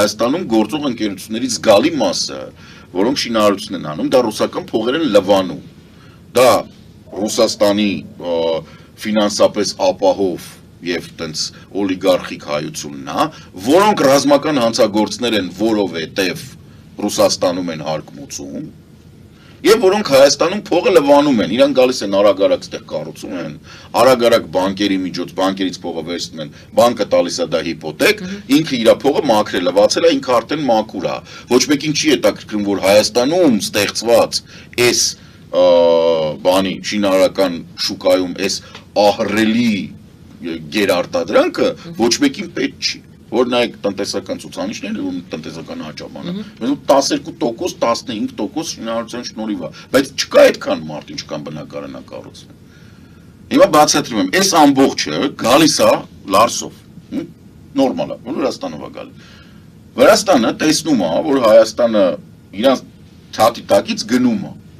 Հայաստանում գործող ընկերությունների զգալի մասը, որոնք շինարարություն են անում, դա ռուսական փողեր են լվանում։ Դա Ռուսաստանի ֆինանսապես ապահով եւ տենց օլիգարխիկ հայությունն է, որոնք ռազմական հանցագործներ են, որովհետեւ Ռուսաստանում են հարկմուծում, եւ որոնք Հայաստանում փողը լվանում են, իրան գալիս են արագ-արագ ստեղ կառուցում են, արագ-արագ բանկերի միջոց, բանկերից փողը վերցնում են, բանկը տալիս է դա հիպոթեք, ինքը իր փողը մաքրել է, լվացել է, ինքը արդեն մաքուր է։ Ոչ մեկին չի հետաքրքրում, որ Հայաստանում ստեղծված այս բանի շինարարական շուկայում այս ահռելի գերարտադրանքը ոչ մեկին պետք չի։ Որ նայեք տնտեսական ցուցանիշները ու տնտեսական աճաբանը։ Մենք 12%, 15% շինարարության շնորհիվ է, բայց չկա այդքան մարդ, ինչքան բնակարան է կառուցվում։ Հիմա բացատրում եմ, այս ամբողջը գալիս է Լարսով։ Նորմալ է, որ Վրաստանով է գալի։ Վրաստանը տեսնում է, որ Հայաստանը իրանց ցածի տակից գնում է։